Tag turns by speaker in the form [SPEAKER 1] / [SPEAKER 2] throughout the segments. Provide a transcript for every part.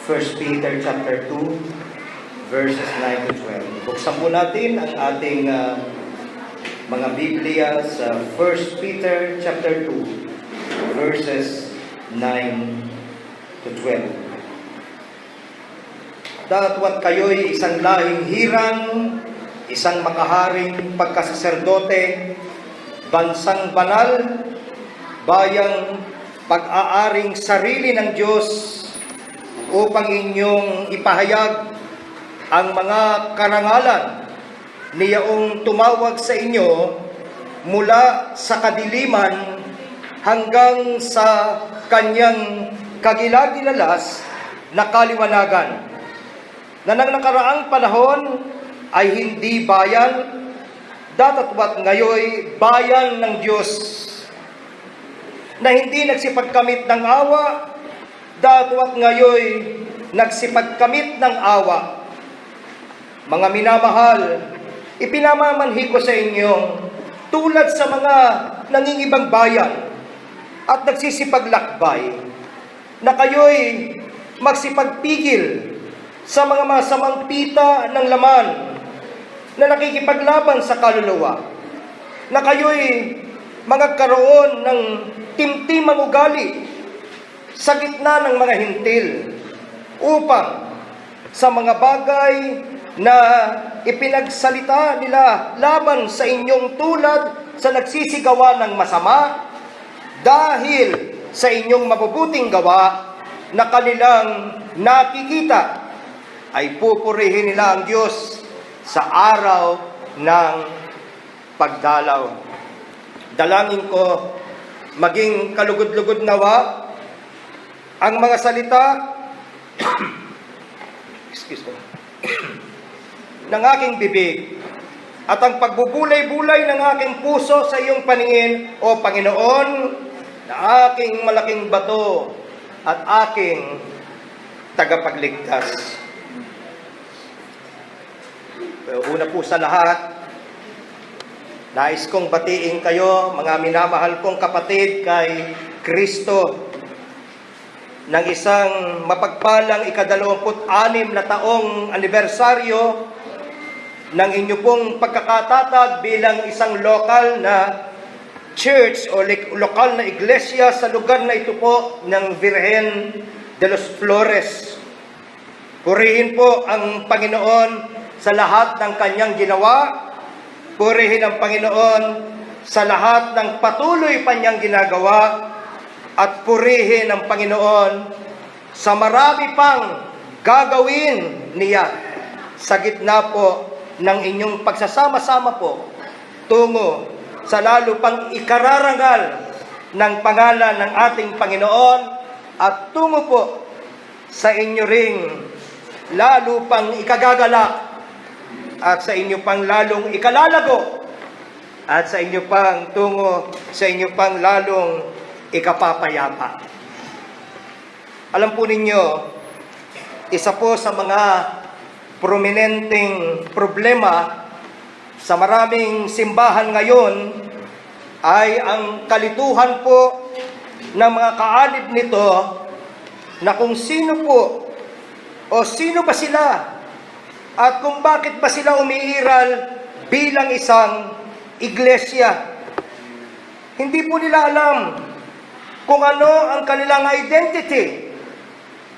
[SPEAKER 1] 1 Peter chapter 2, verses 9 to 12. Buksan po natin ang ating mga Biblia sa 1 Peter chapter 2, verses 9 to 12. Datwat kayo'y isang lahing hirang, isang makaharing pagkasaserdote, bansang banal, bayang pag-aaring sarili ng Diyos upang inyong ipahayag ang mga karangalan niyaong tumawag sa inyo mula sa kadiliman hanggang sa kanyang kagilagilalas na kaliwanagan, na nang nakaraang panahon ay hindi bayan, datapwat ngayoy bayan ng Diyos, na hindi nagsipagkamit ng awa, datapwat ngayoy nagsipagkamit ng awa. Mga minamahal, ipinamamanhi ko sa inyong tulad sa mga nangingibang bayan at nagsisipaglakbay, na kayo'y magsipagpigil sa mga masamang pita ng laman na nakikipaglaban sa kaluluwa, na kayo'y magkaroon ng timtimang ugali sa gitna ng mga hintil, upang sa mga bagay na ipinagsalita nila laban sa inyong tulad sa nagsisigawa ng masama, dahil sa inyong mabubuting gawa na kanilang nakikita, ay pupurihin nila ang Diyos sa araw ng pagdalaw. Dalangin ko, maging kalugod-lugod nawa ang mga salita ng aking bibig at ang pagbubulay-bulay ng aking puso sa iyong paningin, O Panginoon, na aking malaking bato at aking tagapagligtas. Una po sa lahat, nais kong batiin kayo, mga minamahal kong kapatid kay Kristo, ng isang mapagpalang ika-26 na taong anibersaryo ng inyo pong pagkakatatag bilang isang lokal na church o lokal na iglesia sa lugar na ito po ng Virgen de los Flores. Purihin po ang Panginoon sa lahat ng kanyang ginawa. Purihin ang Panginoon sa lahat ng patuloy pa niyang ginagawa. At purihin ang Panginoon sa marami pang gagawin niya sa gitna po ng inyong pagsasama-sama po tungo sa lalo pang ikararangal ng pangalan ng ating Panginoon, at tungo po sa inyo ring lalo pang ikagagalak at sa inyo pang lalong ikalalago at sa inyo pang tungo sa inyo pang lalong ikapapayapa. Alam po ninyo, isa po sa mga prominenteng problema sa maraming simbahan ngayon ay ang kalituhan po ng mga kaalib nito, na kung sino po o sino ba sila at kung bakit ba sila umiiral bilang isang iglesia. Hindi po nila alam kung ano ang kanilang identity.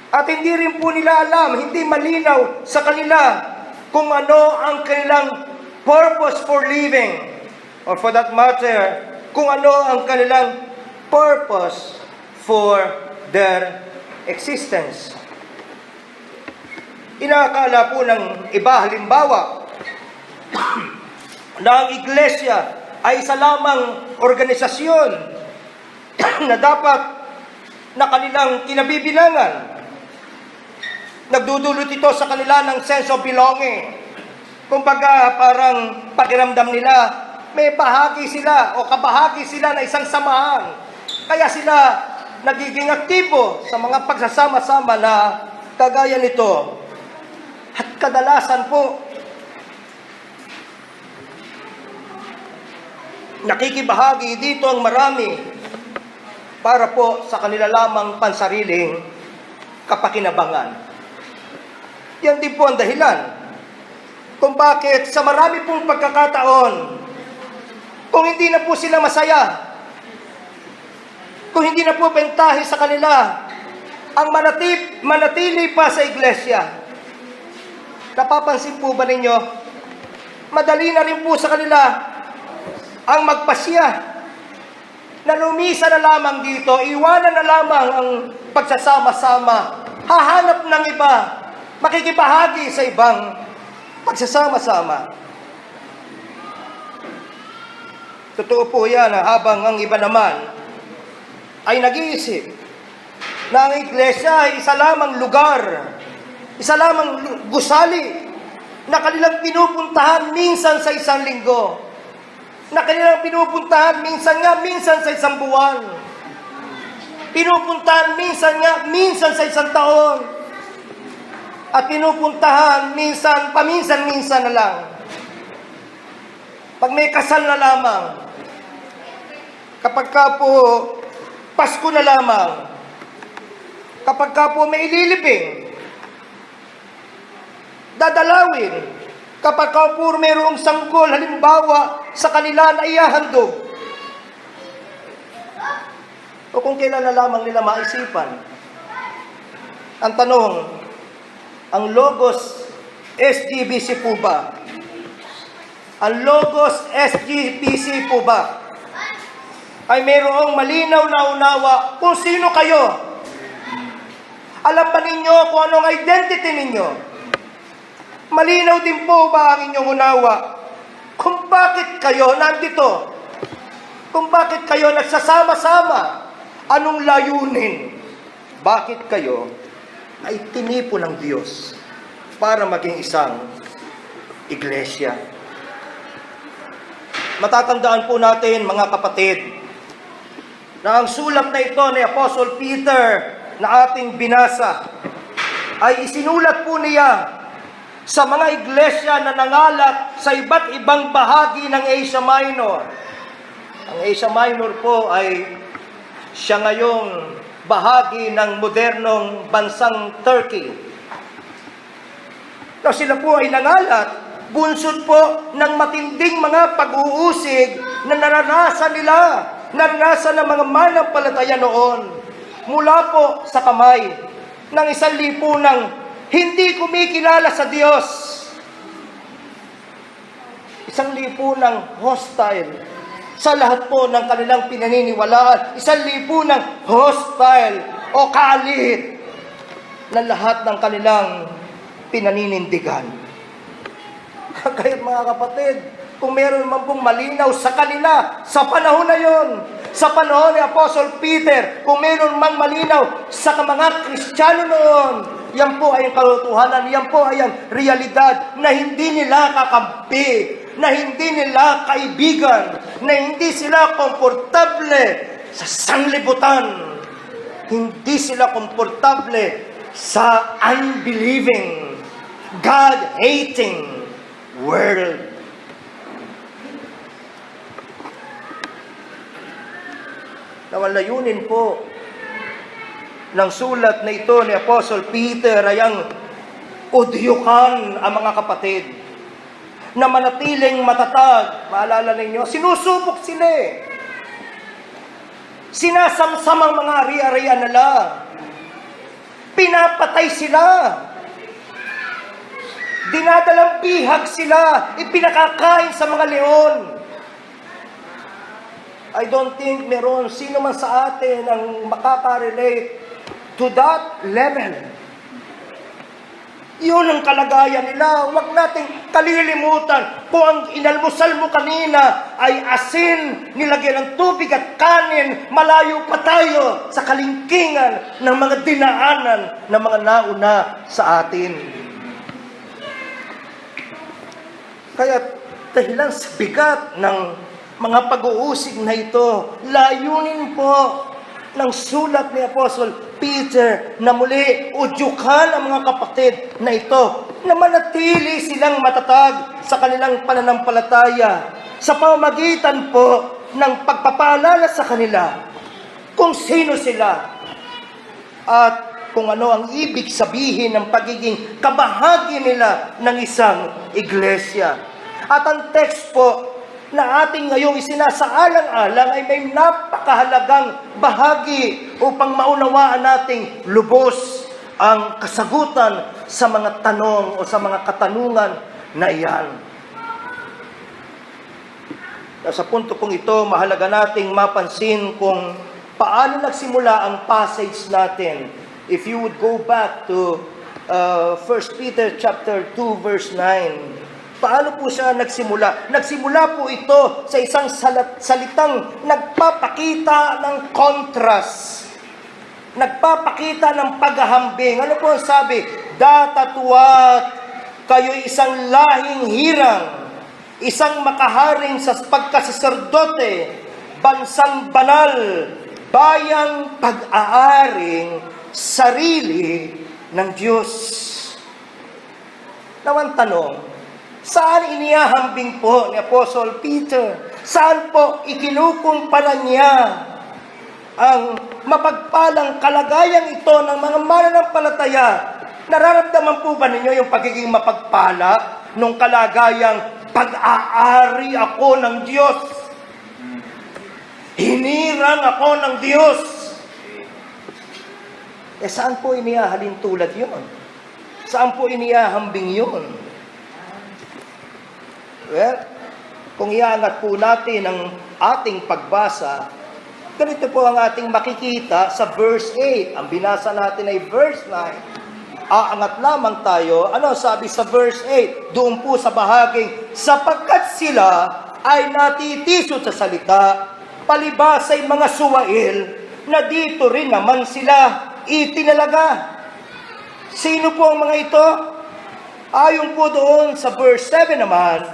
[SPEAKER 1] At hindi rin po nila alam, hindi malinaw sa kanila kung ano ang kanilang purpose for living. Or for that matter, kung ano ang kanilang purpose for their existence. Inaakala po ng iba, halimbawa, na ang iglesia ay isa lamang organisasyon na dapat na kanilang kinabibilangan. Nagdudulot ito sa kanila ng sense of belonging. Kumbaga, parang pakiramdam nila, may bahagi sila o kabahagi sila na isang samahan. Kaya sila nagiging aktibo sa mga pagsasama-sama na kagaya nito. At kadalasan po, nakikibahagi dito ang marami para po sa kanila lamang pansariling kapakinabangan. Yan din po ang dahilan kung bakit sa marami pong pagkakataon, kung hindi na po sila masaya, kung hindi na po bentahe sa kanila, ang manatili pa sa iglesia. Napapansin po ba ninyo? Madali na rin po sa kanila ang magpasya. Na lumisa na lamang dito, iwanan na lamang ang pagsasama-sama. Hahanap ng iba, makikibahagi sa ibang pagsasama-sama. Totoo po yan, habang ang iba naman ay nag-iisip na ang iglesia ay isa lamang lugar, isa lamang gusali na kanilang pinupuntahan minsan sa isang linggo, na kanilang pinupuntahan minsan sa isang buwan, pinupuntahan minsan sa isang taon, at pinupuntahan paminsan-minsan na lang. Pag may kasal na lamang, kapag ka po Pasko na lamang, kapag ka po may ililibing, dadalawin, kapag ka po mayroong sanggol, halimbawa, sa kanila na ihahandog, o kung kailan na lamang nila maisipan. Ang tanong, ang Logos SGBC po ba? Ang Logos SGBC po ba ay mayroong malinaw na unawa kung sino kayo? Alam ba ninyo kung anong identity ninyo? Malinaw din po ba ang inyong unawa kung bakit kayo nandito? Kung bakit kayo nagsasama-sama? Anong layunin? Bakit kayo ay tinipo ng Diyos para maging isang iglesia? Matatandaan po natin, mga kapatid, na ang sulat na ito ni Apostle Peter na ating binasa ay isinulat po niya sa mga iglesia na nangalat sa iba't ibang bahagi ng Asia Minor. Ang Asia Minor po ay siya ngayong bahagi ng modernong bansang Turkey. Na sila po ay nangalat, bunsod po ng matinding mga pag-uusig na naranasan ng mga manampalataya noon mula po sa kamay ng isang lipunang hindi kumikilala sa Diyos. Isang lipunang hostile sa lahat po ng kanilang pinaniniwalaan. Isang lipunang hostile o kaalit na lahat ng kanilang pinaninindigan. Kaya mga kapatid, kung meron man pong malinaw sa kanila, sa panahon na yon, sa panahon ni Apostle Peter, kung meron mang malinaw sa mga Kristiyano noon, yan po ay ang katotohanan, yan po ay ang realidad na hindi nila kakampi, na hindi nila kaibigan, na hindi sila komportable sa sanlibutan, hindi sila komportable sa unbelieving, God-hating world. Nawalayunin po ng sulat na ito ni Apostle Peter ay ang udyukan ang mga kapatid na manatiling matatag. Maalala ninyo, sinusubok sila eh. Sinasamsam ang mga ari-arian nila. Pinapatay sila. Dinadalang bihag sila. Ipinakakain sa mga leon. I don't think meron sino man sa atin ang makaka-relate to that level. Yun ang kalagayan nila. Huwag nating kalilimutan kung ang inalmusal mo kanina ay asin, nilagyan ng tubig at kanin, malayo pa tayo sa kalingkingan ng mga dinaanan ng mga nauna sa atin. Kaya dahilan sa bigat ng mga pag-uusig na ito, layunin po ng sulat ni Apostle Peter na muli udyukan ang mga kapatid na ito na manatili silang matatag sa kanilang pananampalataya sa pamamagitan po ng pagpapaalala sa kanila kung sino sila at kung ano ang ibig sabihin ng pagiging kabahagi nila ng isang iglesia. At ang text po na ating ngayong isinasaalang-alang ay may napakahalagang bahagi upang maunawaan nating lubos ang kasagutan sa mga tanong o sa mga katanungan na iyan. Sa punto kong ito, mahalaga nating mapansin kung paano nagsimula ang passage natin. If you would go back to 1 Peter chapter 2 verse 9, paano po siya nagsimula? Nagsimula po ito sa isang salitang nagpapakita ng contrast. Nagpapakita ng paghahambing. Ano po ang sabi? Datatuat kayo'y isang lahing hirang, isang makaharing sa pagkasaserdote, bansang banal, bayang pag-aaring sarili ng Diyos. Nawang tanong, saan inihahambing po ni Apostle Peter? Saan po ikinukumpara niya ang mapagpalang kalagayang ito ng mga mananampalataya? Nararamdaman po ba ninyo yung pagiging mapagpala nung kalagayang pag-aari ako ng Diyos? Hinirang ako ng Diyos. Saan po inihahalin tulad yun? Saan po inihahambing yun? Well, kung iangat po natin ang ating pagbasa, ganito po ang ating makikita sa verse 8. Ang binasa natin ay verse 9. Aangat lamang tayo. Ano sabi sa verse 8? Doon po sa bahaging, sapagkat sila ay natitisod sa salita, palibas ay mga suwail, na dito rin naman sila itinalaga. Sino po ang mga ito? Ayon po doon sa verse 7 naman,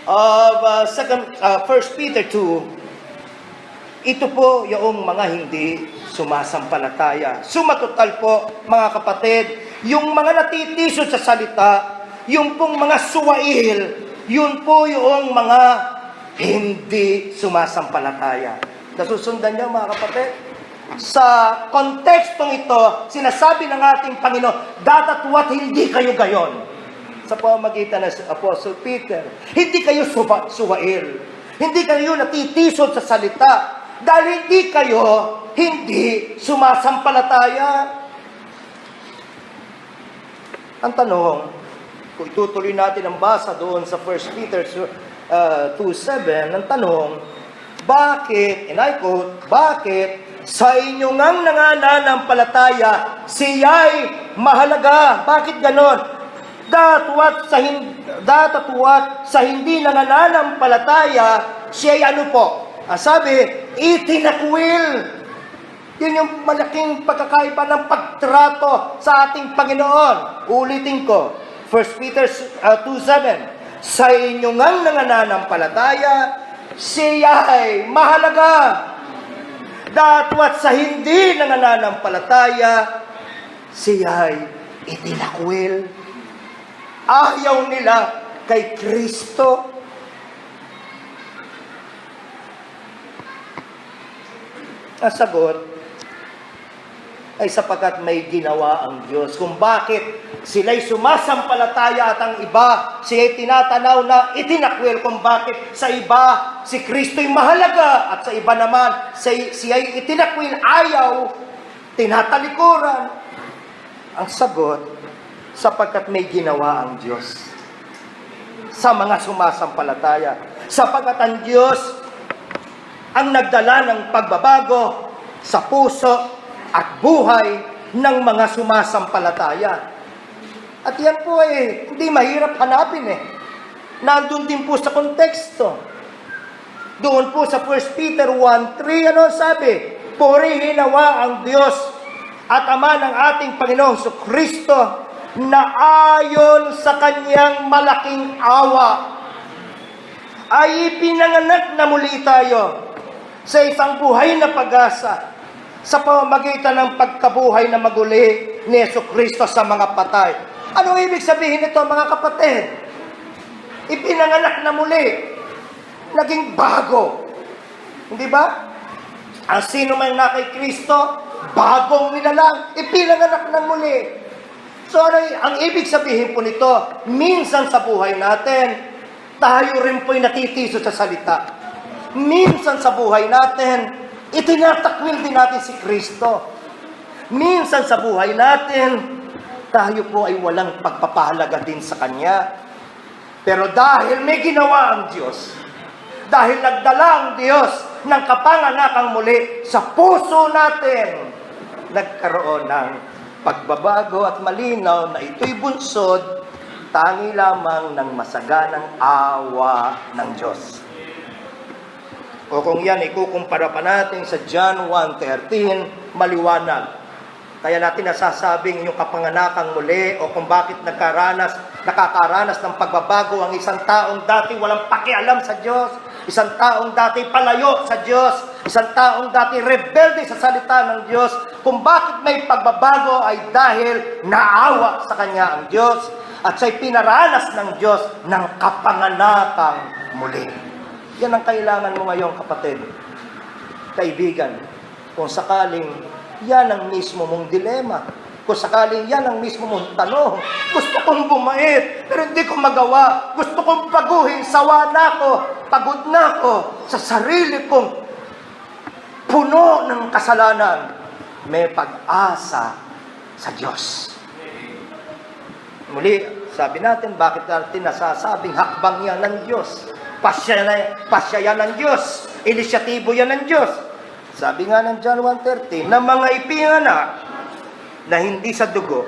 [SPEAKER 1] of 1 Peter 2, ito po yung mga hindi sumasampalataya. Sumatotal po, mga kapatid, yung mga natitisod sa salita, yung pong mga suwail, yun po yung mga hindi sumasampalataya. Nasusundan niyo, mga kapatid? Sa kontekstong ito, sinasabi ng ating Panginoon, datatuat hindi kayo gayon. Sa pamamagitan ng Apostle Peter, hindi kayo suwail. Hindi kayo natitisod sa salita. Dahil hindi sumasampalataya. Ang tanong, kung itutuloy natin ang basa doon sa 1 Peter 2:7, ang tanong, bakit, and I quote, bakit sa inyong ang nangananampalataya siya'y mahalaga? Bakit ganon? Datatuat sa hindi nangananampalataya siya'y ano po? Sabi, itinakwil. Yun yung malaking pagkakaiba ng pagtrato sa ating Panginoon. Ulitin ko, 1 Peter 2:7, sa inyong ang nangananampalataya, siya'y mahalaga. Datwat sa hindi nangananampalataya, siya'y itinakwil. Ayaw nila kay Kristo. Ang sagot ay sapagkat may ginawa ang Diyos. Kung bakit sila'y sumasampalataya at ang iba siya'y tinatanaw na itinakwil. Kung bakit sa iba si Kristo'y mahalaga at sa iba naman siya'y itinakwil, ayaw, tinatalikuran. Ang sagot, sapagkat may ginawa ang Diyos sa mga sumasampalataya. Sapagkat ang Diyos ang nagdala ng pagbabago sa puso at buhay ng mga sumasampalataya. At yan po hindi mahirap hanapin Nandun din po sa konteksto. Doon po sa 1 Peter 1:3, ano sabi? Purihin nawa ang Diyos at Ama ng ating Panginoong Kristo na ayon sa kanyang malaking awa ay ipinanganak na muli tayo sa isang buhay na pag-asa sa pamamagitan ng pagkabuhay na maguli ni Jesucristo sa mga patay. Ano ibig sabihin nito, mga kapatid? Ipinanganak na muli. Naging bago. Hindi ba? Ang sino man na kay Kristo, bagong nilalang, ipinanganak ng muli. So ang ibig sabihin po nito, minsan sa buhay natin, tayo rin po'y natitiso sa salita. Minsan sa buhay natin, itinatakwil din natin si Kristo. Minsan sa buhay natin, tayo po ay walang pagpapahalaga din sa Kanya. Pero dahil may ginawa ang Diyos, dahil nagdala ang Diyos ng kapanganakang muli sa puso natin, nagkaroon ng pagbabago at malinaw na ito'y bunsod, tangi lamang ng masaganang awa ng Diyos. O kung yan, ikukumpara pa natin sa John 1:13, maliwanag. Kaya natin nasasabing yung kapanganakang muli o kung bakit nakakaranas ng pagbabago ang isang taong dati walang pakialam sa Diyos, isang taong dati palayo sa Diyos, isang taong dati rebelde sa salita ng Diyos, kung bakit may pagbabago ay dahil naawa sa Kanya ang Diyos at siya'y pinaranas ng Diyos ng kapanganakang muli. Yan ang kailangan mo ngayon, kapatid, kaibigan, kung sakaling yan ang mismo mong dilema. Kung sakaling yan ang mismo mong tanong, gusto kong bumait, pero hindi ko magawa. Gusto kong baguhin, sawa na ako, pagod na ako sa sarili kong puno ng kasalanan. May pag-asa sa Diyos. Muli, sabi natin, bakit natin nasasabing hakbang yan ng Diyos? Pasya yan ng Diyos. Inisyatibo yan ng Diyos. Sabi nga ng John 1:13, na mga ipinganak na hindi sa dugo,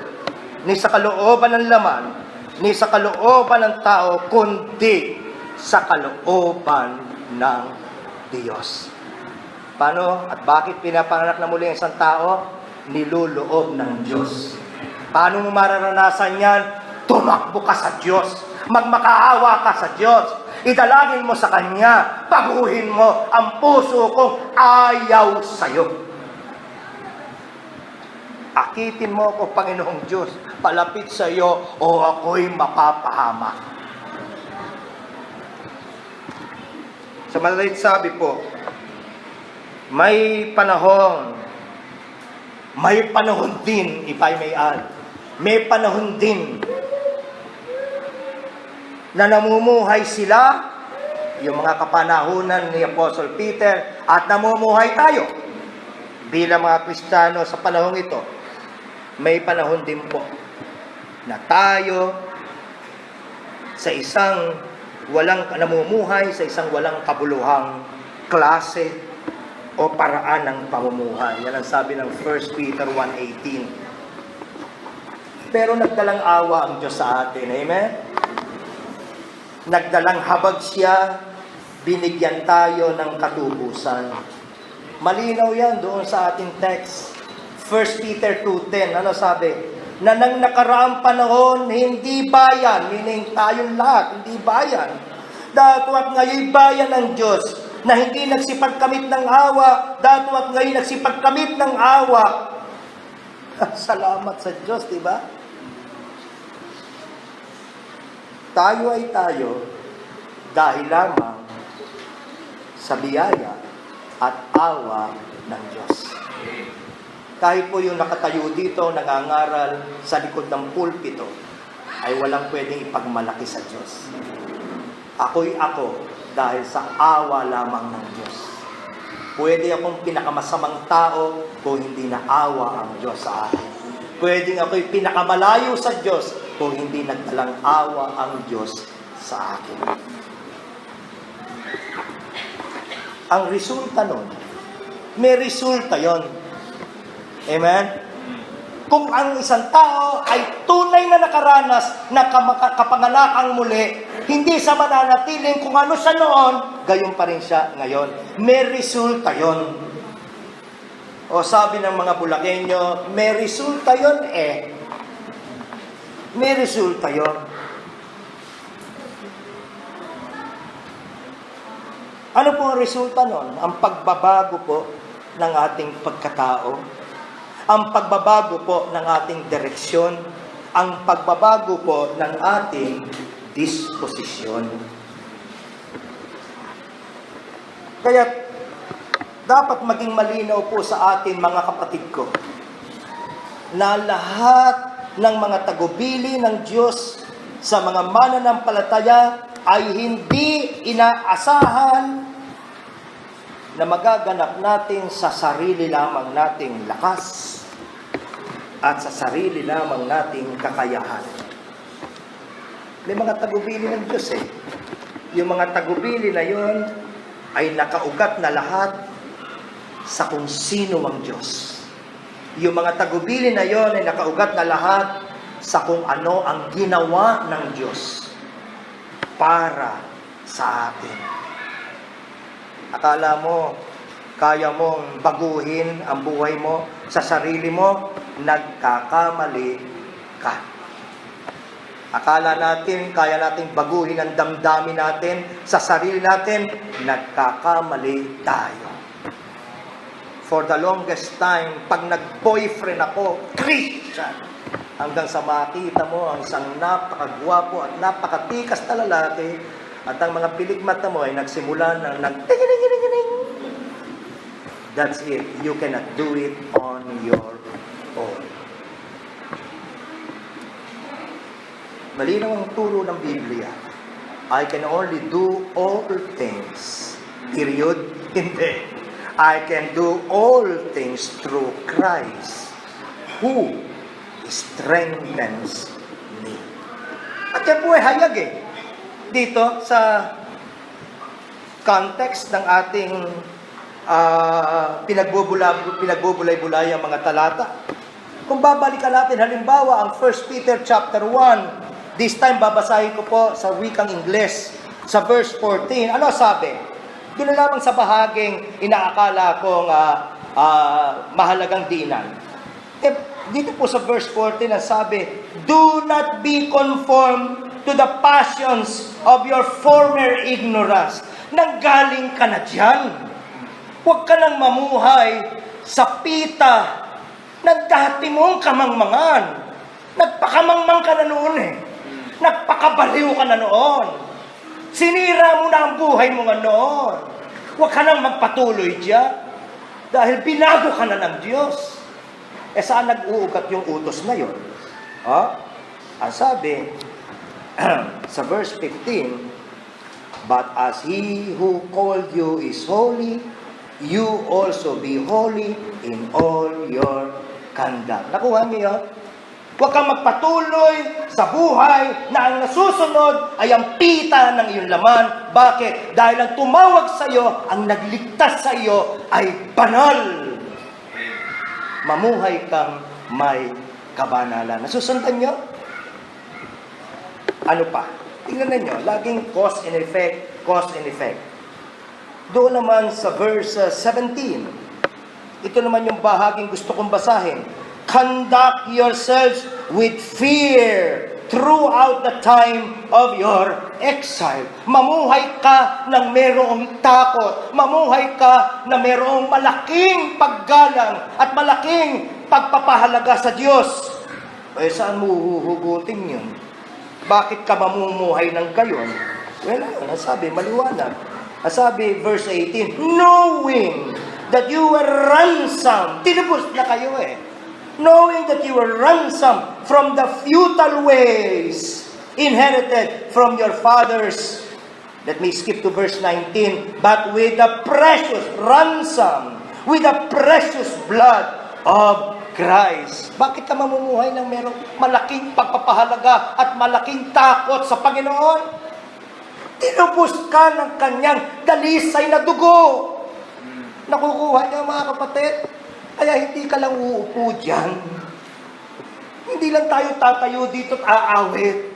[SPEAKER 1] ni sa kalooban ng laman, ni sa kalooban ng tao, kundi sa kalooban ng Diyos. Paano at bakit pinapanganak na muli ang isang tao? Niluloob ng Diyos. Paano mo mararanasan yan? Tumakbo ka sa Diyos. Magmakaawa ka sa Diyos. Idalangin mo sa Kanya, baguhin mo ang puso kong ayaw sa'yo. Akitin mo ako, Panginoong Diyos, palapit sa iyo o ako'y mapapahamak. Sa maliit sabi po, may panahon din, if I may add, may panahon din na namumuhay sila, yung mga kapanahunan ni Apostle Peter, at namumuhay tayo bilang mga Kristiyano sa panahong ito. May panahon din po na tayo sa isang namumuhay sa isang walang kabuluhang klase o paraan ng pamumuhay. Yan ang sabi ng 1 Peter 1:18. Pero nagdalang awa ang Diyos sa atin. Amen? Nagdalang habag siya, binigyan tayo ng katubusan. Malinaw yan doon sa ating text. 1 Peter 2:10, ano sabi? Na nang nakaraang panahon, hindi bayan, meaning tayong lahat, hindi bayan. Datwa't ngayon bayan ng Diyos, na hindi nagsipagkamit ng awa, datwa't ngayon nagsipagkamit ng awa. Salamat sa Diyos, di ba? Tayo ay tayo dahil lamang sa biyaya at awa ng Diyos. Kahit po yung nakatayo dito, nangangaral sa likod ng pulpito, ay walang pwedeng ipagmalaki sa Diyos. Ako'y ako dahil sa awa lamang ng Diyos. Pwede akong pinakamasamang tao kung hindi na awa ang Diyos sa akin. Pwedeng ako'y pinakamalayo sa Diyos kung hindi nagdalang awa ang Diyos sa akin. Ang resulta nun, may resulta yon. Amen? Kung ang isang tao ay tunay na nakaranas na kapanganakang muli, hindi sa mananatiling kung ano siya noon, gayon pa rin siya ngayon. May resulta yon. O sabi ng mga Bulakenyo, may resulta yon eh. May resulta yon. Ano po ang resulta nun? Ang pagbabago po ng ating pagkatao, ang pagbabago po ng ating direksyon, ang pagbabago po ng ating disposisyon. Kaya dapat maging malinaw po sa atin, mga kapatid ko, na lahat ng mga tagubili ng Diyos sa mga mananampalataya ay hindi inaasahan na magaganap natin sa sarili lamang nating lakas at sa sarili lamang nating kakayahan. May mga tagubili ng Diyos eh. Yung mga tagubili na yon ay nakaugat na lahat sa kung sino ang Diyos. Yung mga tagubili na yon ay nakaugat na lahat sa kung ano ang ginawa ng Diyos para sa atin. Akala mo, kaya mong baguhin ang buhay mo sa sarili mo, nagkakamali ka. Akala natin, kaya nating baguhin ang damdamin natin sa sarili natin, nagkakamali tayo. For the longest time, pag nag-boyfriend ako, Christian, hanggang sa makita mo ang isang napakagwapo at napakatikas na lalaki, at ang mga pilikmata mo ay nagsimula ng That's it. You cannot do it on your own. Malinaw ang turo ng Biblia. I can only do all things. Period. Hindi. I can do all things through Christ who strengthens me. At yan po ay hayag eh. Dito sa context ng ating pinagbubulay-bulay ang mga talata. Kung babalikan natin, halimbawa, ang 1 Peter chapter 1, this time babasahin ko po sa wikang Ingles, sa verse 14. Ano sabi? Doon na lamang sa bahaging inaakala kong mahalagang diinan. Dito po sa verse 14, ang sabi, do not be conformed to the passions of your former ignorance. Nanggaling ka na dyan. Huwag ka nang mamuhay sa pita na dati mong kamangmangan. Nagpakamangmang ka na noon eh. Nagpakabaliw ka na noon. Sinira mo na ang buhay mo nga noon. Huwag ka nang magpatuloy dyan. Dahil binago ka na ng Diyos. Saan nag-uugat yung utos na yun? Ang sabi, sa verse 15, but as He who called you is holy, you also be holy in all your conduct. Nakuha niyo yun? Huwag kang magpatuloy sa buhay na ang nasusunod ay ang pita ng iyong laman. Bakit? Dahil ang tumawag sa iyo, ang nagligtas sa iyo ay banal. Mamuhay kang may kabanalan. Nasusundan niyo? Ano pa? Tingnan niyo, laging cause and effect, cause and effect. Doon naman sa verse 17, ito naman yung bahaging gusto kong basahin. Conduct yourselves with fear throughout the time of your exile. Mamuhay ka ng merong takot. Mamuhay ka na merong malaking paggalang at malaking pagpapahalaga sa Diyos. Saan mo huhugutin yun? Bakit ka mamumuhay ng gayon? Well, nasabi, maliwanag. Nasabi, verse 18, knowing that you were ransomed. Tinubos na kayo eh. Knowing that you were ransomed from the futile ways inherited from your fathers. Let me skip to verse 19. But with the precious ransom, with the precious blood of Christ. Bakit ka mamumuhay ng merong malaking pagpapahalaga at malaking takot sa Panginoon? Tinubos ka ng kanyang dalisay na dugo. Nakukuha niyo mga kapatid? Kaya hindi ka lang uupo dyan. Hindi lang tayo tatayo dito at aawit.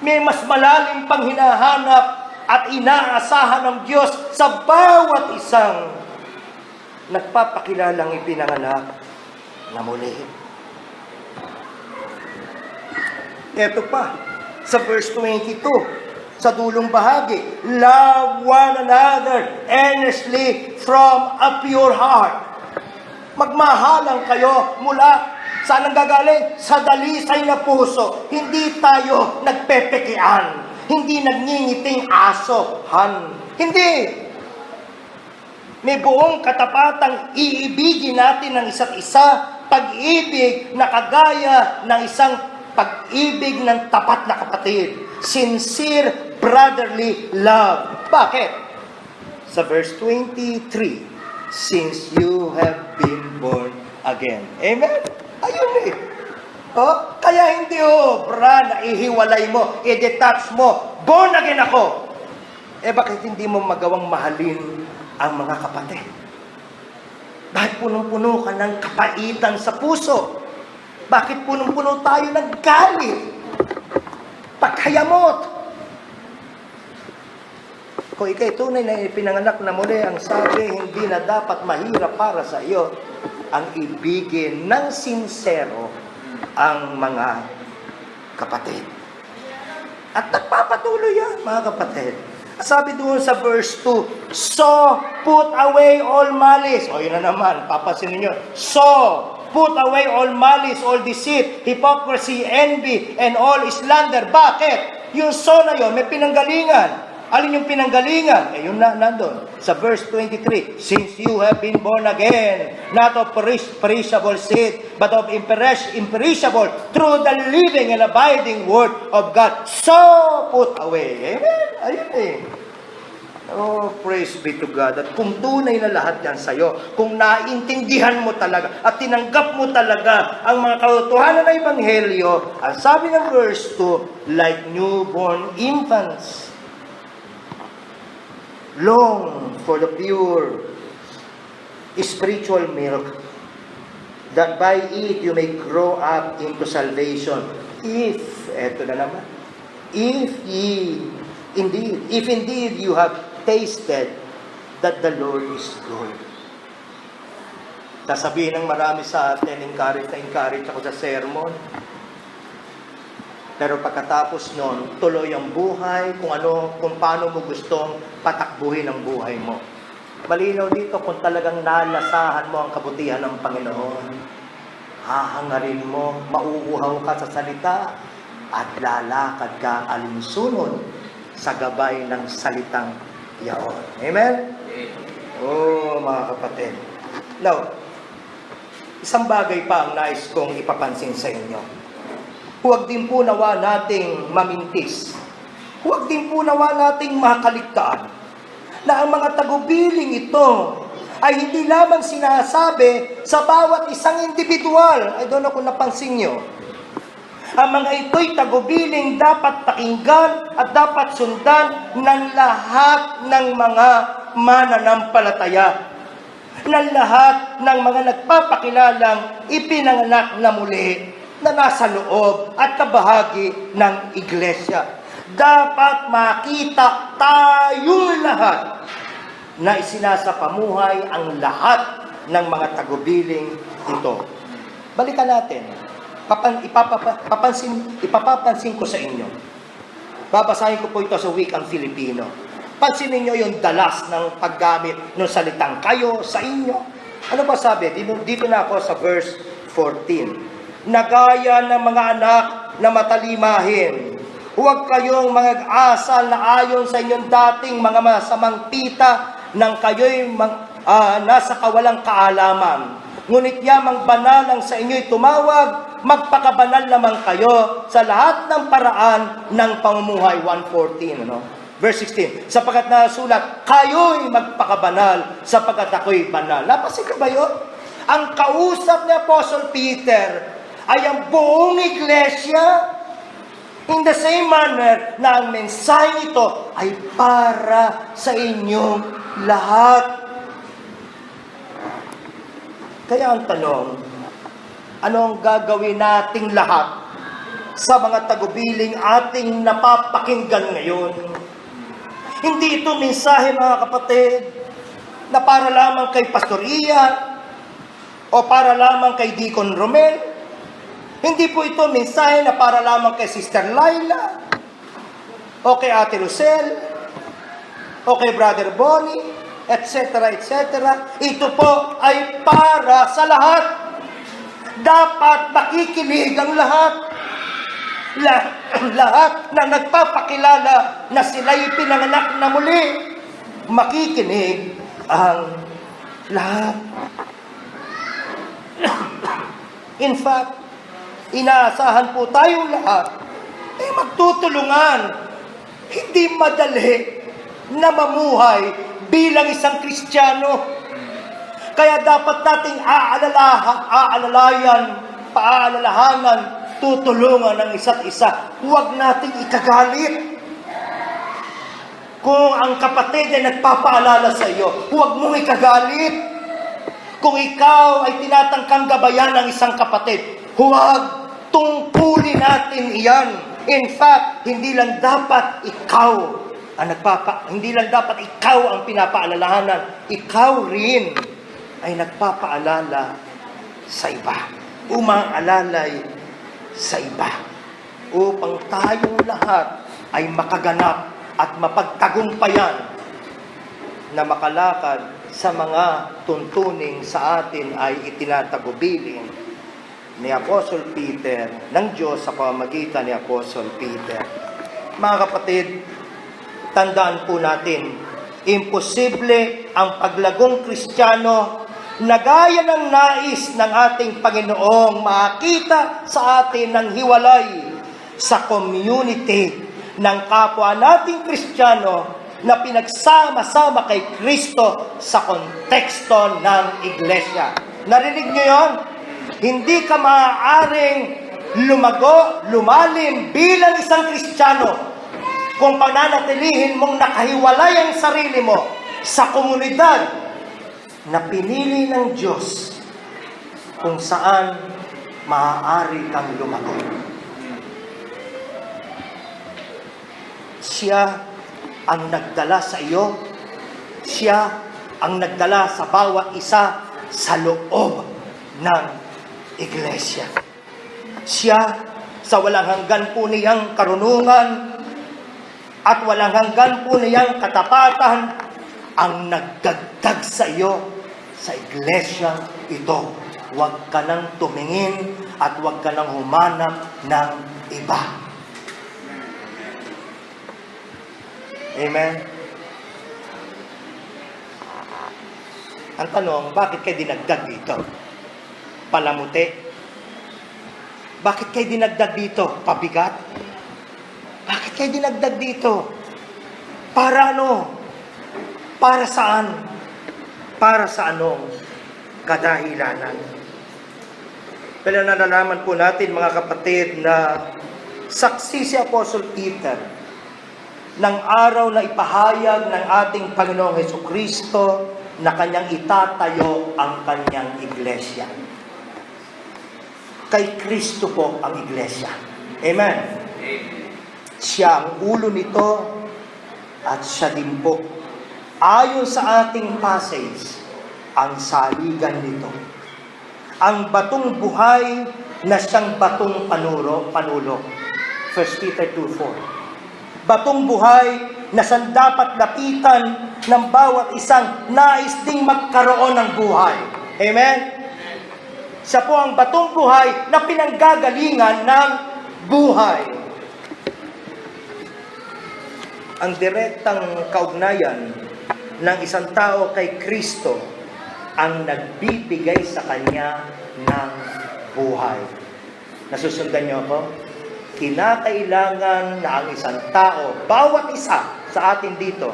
[SPEAKER 1] May mas malalim pang hinahanap at inaasahan ng Diyos sa bawat isang nagpapakilalang ipinanganak na muli. Ito pa, sa verse 22, sa dulong bahagi, love one another earnestly from a pure heart. Magmahalang kayo mula saan ang gagaling? Sa dalisay na puso. Hindi tayo nagpepekian. Hindi nagngingiting aso. Hindi. May buong katapatang iibigin natin ng isa't isa, pag-ibig na kagaya ng isang pag-ibig ng tapat na kapatid. Sincere brotherly love. Bakit? Sa verse 23, since you have been born again. Amen? Ayun eh. Oh, kaya hindi na ihiwalay mo, i-detach mo, born again ako. Bakit hindi mo magawang mahalin ang mga kapatid? Bakit punong-puno ka ng kapaitan sa puso? Bakit punong-puno tayo ng galit? Pagkayamot? Kung ikay tunay na ipinanganak na muli, ang sabi, hindi na dapat mahirap para sa iyo ang ibigin ng sincero ang mga kapatid. At nagpapatuloy yan, mga kapatid. Sabi doon sa verse 2, so put away all malice. O yun na naman, papasinin nyo. So put away all malice, all deceit, hypocrisy, envy, and all slander. Bakit? Yung so na yun, may pinanggalingan. Alin yung pinanggalingan? Yun na, nandun. Sa verse 23, since you have been born again, not of perishable seed, but of imperishable, through the living and abiding word of God. So put away. Amen? Ayun eh. Oh, praise be to God. At kung tunay na lahat yan sa'yo, kung naintindihan mo talaga at tinanggap mo talaga ang mga katotohanan ng Ebanghelyo, ang sabi ng verse 2, like newborn infants, long for the pure spiritual milk, that by it you may grow up into salvation. If, eto na naman, if indeed you have tasted that the Lord is good. Sasabihin ng marami sa atin, encourage ako sa sermon. Pero pagkatapos nun, tuloy ang buhay, kung paano mo gustong patakbuhin ang buhay mo. Malinaw dito kung talagang nalasahan mo ang kabutihan ng Panginoon. Hahangarin mo, mauuhaw ka sa salita, at lalakad ka alinsunod sa gabay ng salitang yaon. Amen? Oh, mga kapatid. Now, isang bagay pa ang nais kong ipapansin sa inyo. Huwag din po nawa nating mamintis. Huwag din po nawa nating makaligtaan na ang mga tagubiling ito ay hindi lamang sinasabi sa bawat isang individual. I don't know kung napansin nyo. Ang mga ito'y tagubiling dapat pakinggan at dapat sundan ng lahat ng mga mananampalataya. Ng lahat ng mga nagpapakilalang ipinanganak na muli na nasa loob at kabahagi ng iglesia. Dapat makita tayong lahat na isinasapamuhay ang lahat ng mga tagubiling ito. Balikan natin. Ipapapansin ko sa inyo. Babasahin ko po ito sa wikang Filipino. Pansinin niyo yung dalas ng paggamit ng salitang kayo sa inyo. Ano ba sabi? Dito na ako sa verse 14. Nagaya ng mga anak na matalimahin. Huwag kayong mag-asal na ayon sa inyong dating mga masamang pita nang kayo'y nasa kawalang kaalaman. Ngunit yamang banal ang sa inyo'y tumawag, magpakabanal naman kayo sa lahat ng paraan ng pamumuhay. 1:14, ano? Verse 16, sapagkat nasulat, kayo'y magpakabanal sapagkat ako'y banal. Napansin ko ba yun? Ang kausap ni Apostle Peter ay ang buong iglesia, in the same manner na ang mensahe ito ay para sa inyong lahat. Kaya ang tanong, ano ang gagawin nating lahat sa mga tagubiling ating napapakinggan ngayon? Hindi ito mensahe, mga kapatid, na para lamang kay Pastor Ian o para lamang kay Deacon Romel. Hindi po ito mensahe na para lamang kay Sister Laila, o kay Ate Rosel, o kay Brother Bonnie, etc., etc. Ito po ay para sa lahat. Dapat makikinig ang lahat. Lahat na nagpapakilala na sila'y pinanganak na muli, makikinig ang Lahat. In fact, inaasahan po tayong lahat ay magtutulungan. Hindi madali na mamuhay bilang isang Kristiyano. Kaya dapat nating paalalahanan, tutulungan ng isa't isa. Huwag nating ikagalit. Kung ang kapatid ay nagpapaalala sa iyo, huwag mong ikagalit. Kung ikaw ay tinatangkang gabayan ng isang kapatid, huwag tungkulin natin iyan. In fact, hindi lang dapat ikaw ang pinapaalalahanan. Ikaw rin ay nagpapaalala sa iba. Umaalalay sa iba. Upang tayong lahat ay makaganap at mapagtagumpayan na makalakad sa mga tuntuning sa atin ay itinatagubilin ni Apostol Peter, ng Diyos sa pamamagitan ni Apostol Peter. Mga kapatid, tandaan po natin, imposible ang paglagong Kristiyano na gaya ng nais ng ating Panginoong makita sa atin ng hiwalay sa community ng kapwa nating Kristiyano na pinagsama-sama kay Kristo sa konteksto ng iglesia. Narinig niyo yon? Hindi ka maaaring lumalim bilang isang Kristiyano kung pananatilihin mong nakahiwalay ang sarili mo sa komunidad na pinili ng Diyos kung saan maaari kang lumago. Siya ang nagdala sa iyo. Siya ang nagdala sa bawat isa sa loob ng iglesia. Siya sa walang hanggan po niyang karunungan at walang hanggan po niyang katapatan ang nagdagdag sa iyo sa iglesia ito. Huwag ka nang tumingin at huwag ka nang humanap ng iba. Amen? Ang tanong, bakit kayo dinagdag dito? Palamuti? Bakit kayo dinagdag dito? Pabigat? Bakit kayo dinagdag dito? Para ano? Para saan? Para sa anong kadahilanan? Pero nalalaman po natin, mga kapatid, na saksi si Apostle Peter ng araw na ipahayag ng ating Panginoong Hesukristo na kanyang itatayo ang kanyang iglesia. Kay Kristo po ang iglesia. Amen? Siya ang ulo nito at siya din po. Ayon sa ating passage, ang saligan nito. Ang batong buhay na siyang batong panulo. 1 Peter 2:4. Batong buhay na siyang dapat lapitan ng bawat isang nais ding magkaroon ng buhay. Amen? Siya po ang batong buhay na pinanggagalingan ng buhay. Ang direktang kaugnayan ng isang tao kay Kristo ang nagbibigay sa kanya ng buhay. Nasusundan niyo ako? Kinakailangan na ang isang tao, bawat isa sa atin dito,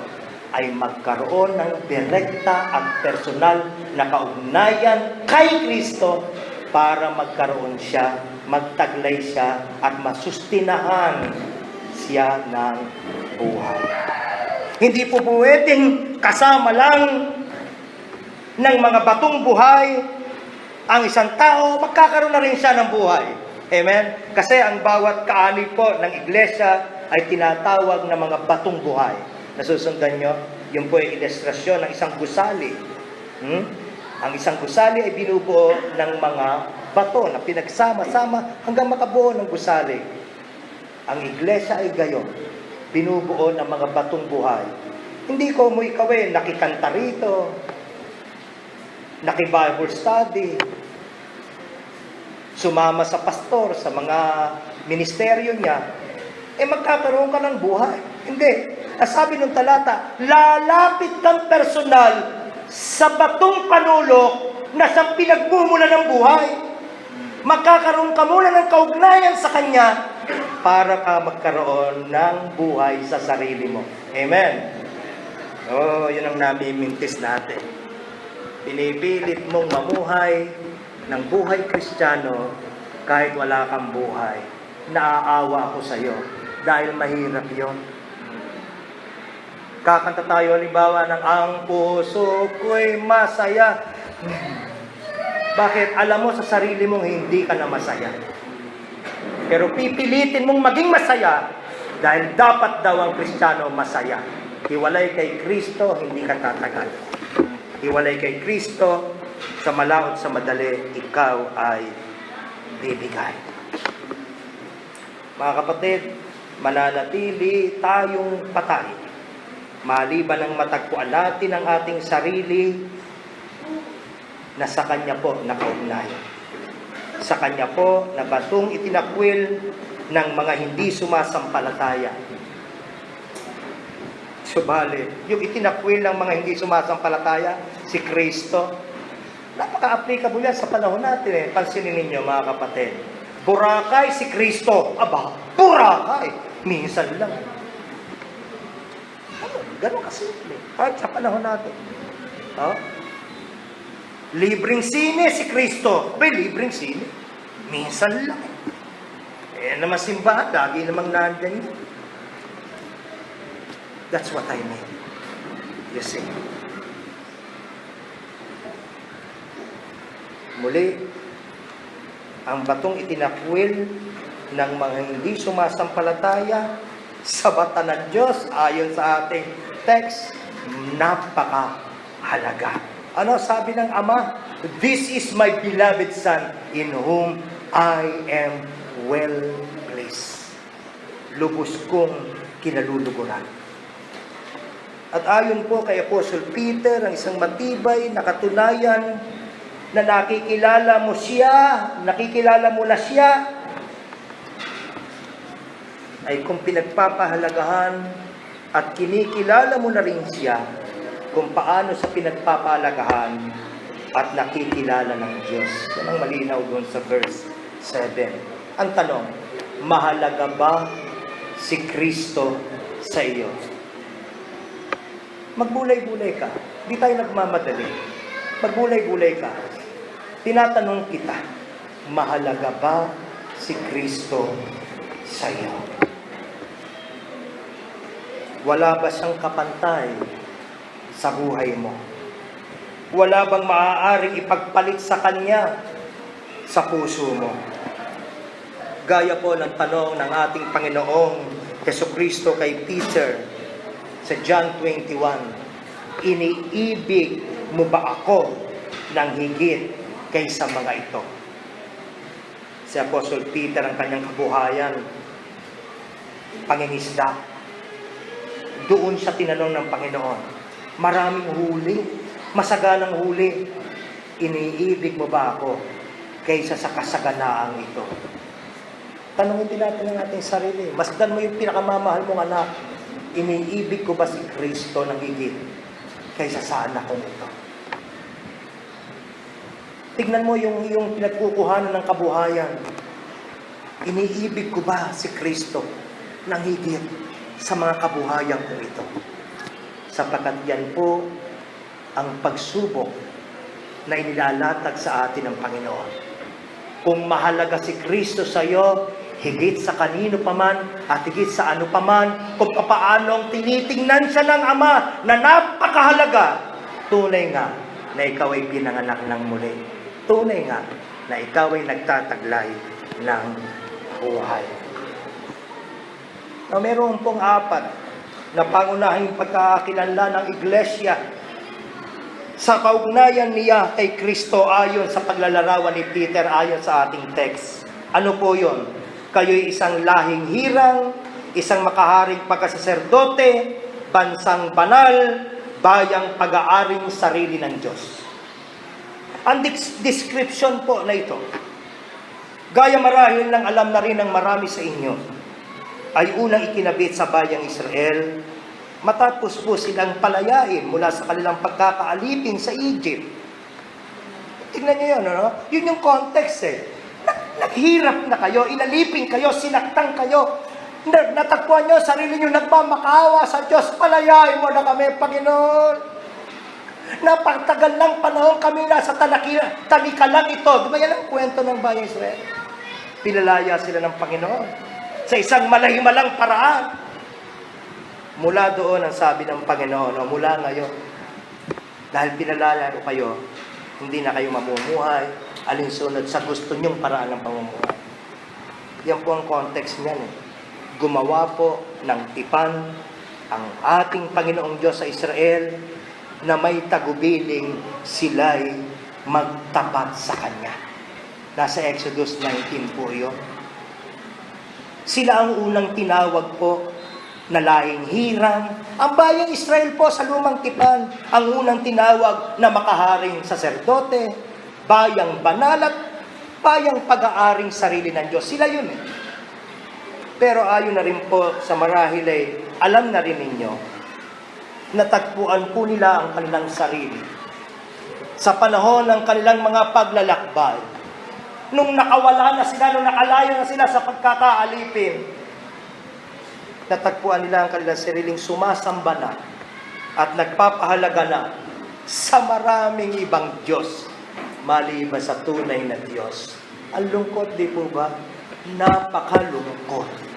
[SPEAKER 1] ay magkaroon ng direkta at personal na kaugnayan kay Kristo para magkaroon siya, magtaglay siya, at masustinahan siya ng buhay. Hindi po pwedeng kasama lang ng mga batong buhay ang isang tao, magkakaroon na rin siya ng buhay. Amen? Kasi ang bawat kaani po ng iglesia ay tinatawag na mga batong buhay. Nasusundan nyo? Yun po ay ilustrasyon ng isang gusali. Ang isang gusali ay binubuo ng mga bato na pinagsama-sama hanggang makabuo ng gusali. Ang iglesia ay gayon. Binubuo ng mga batong buhay. Hindi ko mo ikawin, nakikanta rito, naki-Bible study, sumama sa pastor, sa mga ministeryo niya, magkakaroon ka ng buhay. Hindi. Sabi ng talata, lalapit kang personal sa batong panulok na sa pinagmumula ng buhay. Magkakaroon ka muna ng kaugnayan sa Kanya para ka magkaroon ng buhay sa sarili mo. Amen. Yun ang namimintis natin. Pinipilit mong mamuhay ng buhay Kristiyano kahit wala kang buhay. Naaawa ako sa iyo dahil mahirap yon. Kakanta tayo halimbawa ng ang puso ko'y masaya. Bakit? Alam mo sa sarili mong hindi ka na masaya. Pero pipilitin mong maging masaya dahil dapat daw ang Kristiyano masaya. Hiwalay kay Kristo, hindi ka tatagal. Hiwalay kay Kristo, sa malaot sa madali, ikaw ay bibigay. Mga kapatid, mananatili tayong patay. Maliban ang matagpuan natin ang ating sarili na sa Kanya po nakaugnay. Sa Kanya po na batong itinakwil ng mga hindi sumasampalataya. Subalit, yung itinakwil ng mga hindi sumasampalataya, si Kristo, napaka-applicable yan sa panahon natin. Pansinin ninyo mga kapatid. Boracay si Kristo. Aba, Boracay. Minsan lang. Ganun kasimple. Kahit sa panahon natin. Libreng sine si Kristo. Abay, libreng sine. Minsan lang. Naman simbahan, lagi namang nandyan yun. That's what I mean. You see. Muli, ang batong itinakwil ng mga hindi sumasampalataya sa bata ng Diyos, ayon sa ating text, napakahalaga. Ano sabi ng Ama? This is my beloved Son, in whom I am well pleased. Lubos kong kinaluluguran. At ayon po kay Apostle Peter, ang isang matibay na katunayan na nakikilala mo na siya, ay kung pinagpapahalagahan at kinikilala mo na rin siya kung paano sa pinagpapahalagahan at nakikilala ng Diyos. Yan ang malinaw doon sa verse 7. Ang tanong, mahalaga ba si Kristo sa iyo? Magbulay-bulay ka. Hindi tayo nagmamadali. Magbulay-bulay ka. Tinatanong kita, mahalaga ba si Kristo sa iyo? Wala ba siyang kapantay sa buhay mo? Wala bang maaaring ipagpalit sa Kanya sa puso mo? Gaya po ng tanong ng ating Panginoong Jesucristo kay Peter sa John 21, iniibig mo ba ako ng higit kaysa mga ito? Si Apostle Peter, ang kanyang kabuhayan, pangingisda. Doon siya tinanong ng Panginoon, maraming huli, masaganang huli, iniibig mo ba ako kaysa sa kasaganaang ito? Tanungin din natin ang ating sarili. Masdan mo yung pinakamamahal mong anak, iniibig ko ba si Kristo ng higit kaysa sa anak kong ito? Tignan mo yung pinagkukuhanan ng kabuhayan. Iniibig ko ba si Kristo ng higit sa mga kabuhayan ko ito? Sapagkat yan po ang pagsubok na inilalatag sa atin ng Panginoon. Kung mahalaga si Kristo sa iyo, higit sa kanino paman at higit sa ano paman, kung papaano ang tinitingnan siya ng Ama na napakahalaga, tunay nga na ikaw ay pinanganak ng muli. Tunay nga na ikaw ay nagtataglay ng buhay. Now, meron pong 4 na pangunahing pagkakakilanlan ng iglesia sa kaugnayan niya kay Kristo ayon sa paglalarawan ni Peter ayon sa ating text. Ano po yun? Kayo'y isang lahing hirang, isang makaharing pagkasaserdote, bansang banal, bayang pag-aaring sarili ng Diyos. Ang description po na ito, gaya marahil ng alam na rin ng marami sa inyo, ay unang ikinabit sa bayang Israel matapos po silang palayain mula sa kanilang pagkakaalipin sa Egypt. Tingnan niyo yun, ano? Yun yung context eh. Naghirap na kayo, inalipin kayo, sinaktan kayo. Natagpuan niyo, sarili niyo nagmamakaawa sa Diyos, palayain mo na kami, Panginoon. Napaktagal ng panahon kami nasa talikalang ito. Di ba yan ang kwento ng bayang Israel? Pinalaya sila ng Panginoon sa isang malahimalang paraan. Mula doon ang sabi ng Panginoon, o mula ngayon, dahil pinalaya ko kayo, hindi na kayo mamumuhay, alinsunod sa gusto niyong paraan ng pamumuhay. Yan po ang context niyan. Gumawa po ng tipan ang ating Panginoong Diyos sa Israel na may tagubiling sila'y magtapat sa Kanya. Nasa Exodus 19 po yun. Sila ang unang tinawag po na lahing hirang. Ang bayang Israel po sa lumang tipan, ang unang tinawag na makaharing saserdote, bayang banal at bayang pag-aaring sarili ng Diyos. Sila yun eh. Pero ayon na rin po sa marahil ay alam na rin ninyo, natagpuan po nila ang kanilang sarili sa panahon ng kanilang mga paglalakbay. Nung nakawala na sila, nung nakalayo na sila sa pagkakaalipin, natagpuan nila ang kanilang sariling sumasamba na at nagpapahalaga na sa maraming ibang Diyos maliban sa tunay na Diyos. Ang lungkot, di po ba? Napakalungkot.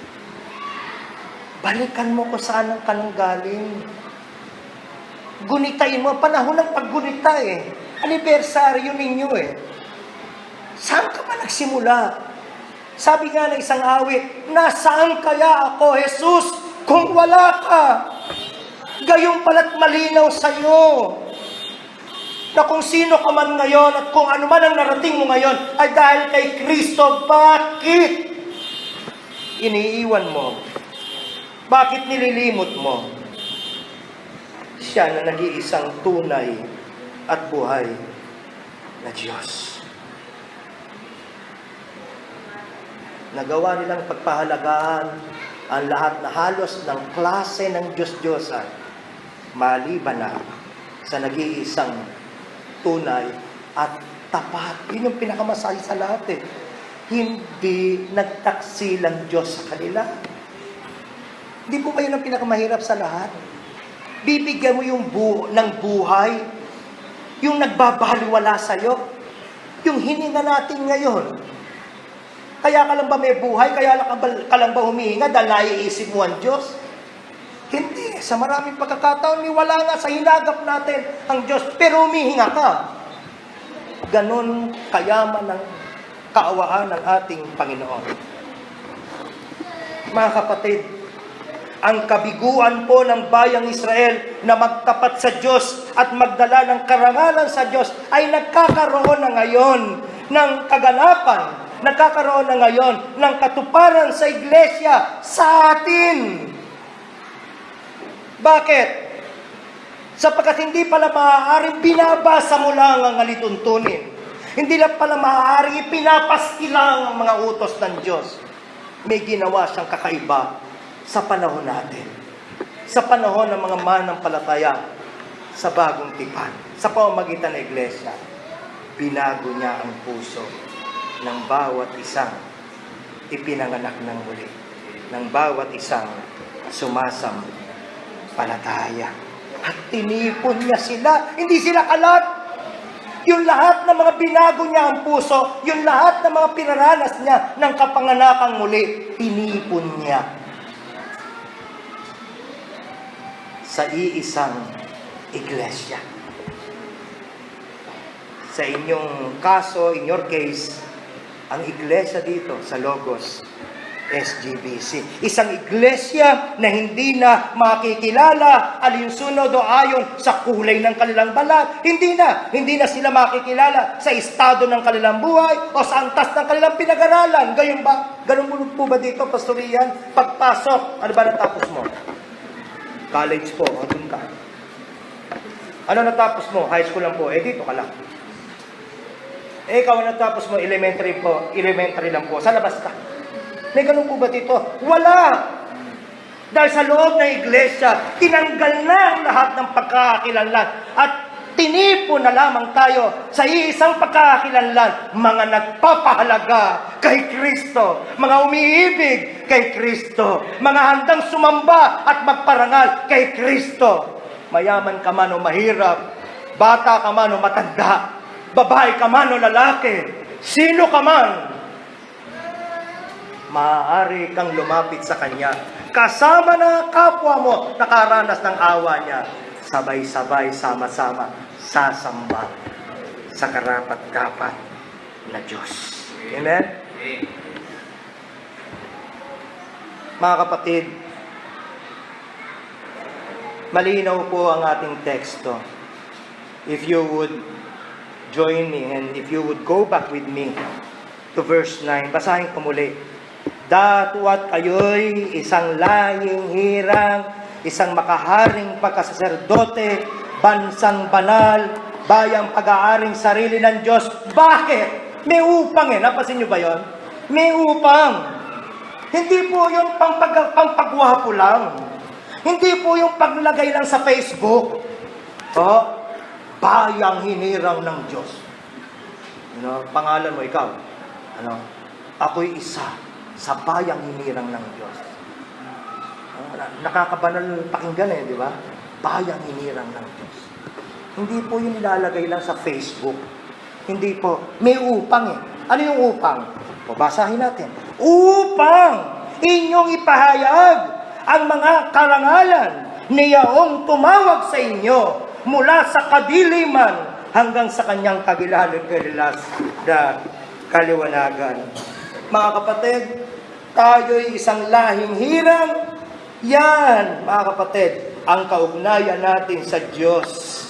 [SPEAKER 1] Balikan mo kung saan ka nang galing. Gunitain mo, panahon ng paggunita eh. Anibersaryo ninyo eh. Saan ka ba nagsimula? Sabi nga ng isang awit, nasaan kaya ako, Jesus, kung wala ka? Gayong pala't malinaw sa'yo na kung sino ka man ngayon at kung ano man ang narating mo ngayon ay dahil kay Kristo. Bakit iniiwan mo? Bakit nililimot mo? Siya na nag-iisang tunay at buhay na Diyos. Nagawa nilang pagpahalagaan ang lahat na halos ng klase ng Diyos-Diyosan maliban na sa nag-iisang tunay at tapat. Yun yung pinakamasahe sa lahat eh. Hindi nagtaksilang Diyos sa kanila. Hindi po ba yun ang pinakamahirap sa lahat? Bibigyan mo yung ng buhay, yung nagbabaliwala sa'yo, yung hininga natin ngayon. Kaya ka lang ba may buhay? Kaya ka lang ba humihinga dahil naiisip mo ang Diyos? Hindi. Sa maraming pagkakataon, wala nga sa hinagap natin ang Diyos, pero humihinga ka. Ganon kayaman ng kaawaan ng ating Panginoon. Mga kapatid, ang kabiguan po ng bayang Israel na magtapat sa Diyos at magdala ng karangalan sa Diyos ay nagkakaroon na ngayon ng kaganapan, nagkakaroon na ngayon ng katuparan sa iglesia, sa atin. Bakit? Sapagkat hindi pala maaaring binabasa mo lang ang alituntunin. Hindi lang pala maaaring ipinapaskilang ang mga utos ng Diyos. May ginawa siyang kakaiba sa panahon natin. Sa panahon ng mga manampalataya sa bagong tipan. Sa pamamagitan ng iglesia, binago niya ang puso ng bawat isang ipinanganak ng muli. Ng bawat isang sumasampalataya. At tinipon niya sila. Hindi sila kalat. Yung lahat ng mga binago niya ang puso, yung lahat ng mga pinaranas niya ng kapanganakang muli, tinipon niya sa iisang iglesia. Sa inyong kaso, in your case, ang iglesia dito sa Logos SGBC. Isang iglesia na hindi na makikilala alinsunod o ayon sa kulay ng kanilang balat. Hindi na sila makikilala sa estado ng kanilang buhay o sa antas ng kanilang pinag-aralan. Gayon ba? Ganun po ba dito, Pastor Ian? Pagpasok, ano ba natapos mo? College po, o dun ka. Ano natapos mo? High school lang po. Dito ka lang. Ikaw natapos mo, elementary po. Elementary lang po. Sa labas ka. May ganun po ba dito? Wala! Dahil sa loob ng iglesia, tinanggal na ang lahat ng pagkakakilanlan at tinipo na lamang tayo sa isang pagkakakilanlan, mga nagpapahalaga kay Kristo, mga umiibig kay Kristo, mga handang sumamba at magparangal kay Kristo. Mayaman ka man o mahirap, bata ka man o matanda, babae ka man o lalaki, sino ka man, maaari kang lumapit sa Kanya. Kasama na kapwa mo, nakaranas ng awa niya. Sabay-sabay, sama-sama, sasamba sa karapat-dapat na Diyos. Amen? Mga kapatid, malinaw po ang ating teksto. If you would join me and if you would go back with me to verse 9, basahin ko muli. Datwa't kayo'y isang lahing hirang, isang makaharing pagkasaserdote, bansang banal, bayang pag-aaring sarili ng Diyos. Bakit? May upang Napasin nyo ba yon? May upang. Hindi po yung pampagwapo lang. Hindi po yung paglagay lang sa Facebook. Bayang hinirang ng Diyos. Pangalan mo, ikaw. Ako'y isa sa bayang hinirang ng Diyos. Nakakabanal pakinggan di ba? Bayang hinirang ng Diyos. Hindi po yung nilalagay lang sa Facebook. Hindi po. May upang Ano yung upang? Basahin natin. Upang inyong ipahayag ang mga karangalan niyaong tumawag sa inyo mula sa kadiliman hanggang sa kanyang kagilalas na kaliwanagan. Mga kapatid, tayo'y isang lahing hirang. Yan, mga kapatid, ang kaugnayan natin sa Diyos.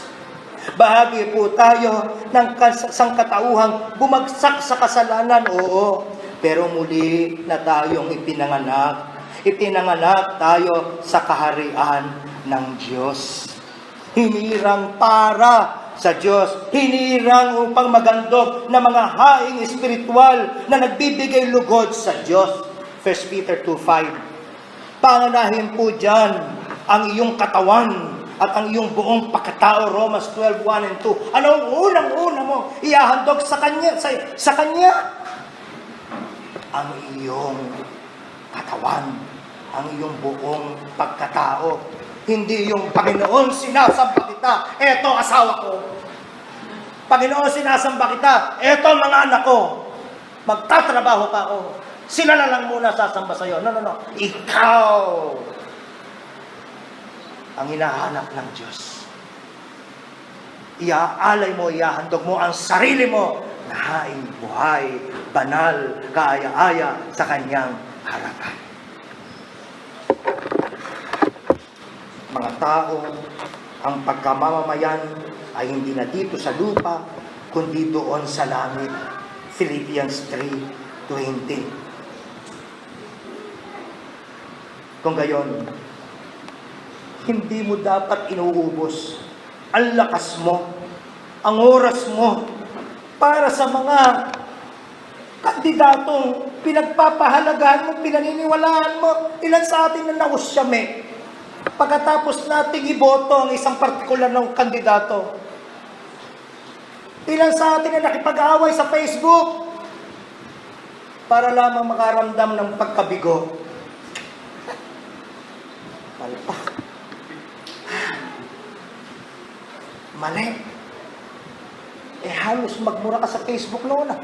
[SPEAKER 1] Bahagi po tayo ng sangkatauhang bumagsak sa kasalanan, oo. Pero muli na tayong ipinanganak. Ipinanganak tayo sa kaharian ng Diyos. Hinirang para sa Diyos. Hinirang upang magandog na mga haing espiritual na nagbibigay lugod sa Diyos. 1 Peter 2:5. Pangunahin po dyan ang iyong katawan at ang iyong buong pagkatao. Romans 12:1 and 2. Anong unang-una mo ihahandog sa Kanya? Sa Kanya? Ang iyong katawan, ang iyong buong pagkatao. Hindi yung Panginoon, sinasamba kita, eto asawa ko. Panginoon, sinasamba kita, eto mga anak ko. Magtatrabaho pa ako. Sila na lang muna sasamba sa'yo. No. Ikaw ang hinahanap ng Diyos. Iaalay mo, ihahandog mo ang sarili mo na haing buhay, banal, kaaya-aya sa Kanyang harapan. Mga tao, ang pagkamamamayan ay hindi na dito sa lupa, kundi doon sa langit. Philippians 3:20. Kung gayon, hindi mo dapat inuubos ang lakas mo, ang oras mo, para sa mga kandidatong pinagpapahalagahan mo, pinaniniwalaan mo. Ilan sa atin na nausyame pagkatapos nating iboto ang isang partikular ng kandidato. Ilan sa atin na nakipag-away sa Facebook para lamang makaramdam ng pagkabigo. Palpak. Mali. Halos magmura ka sa Facebook noon.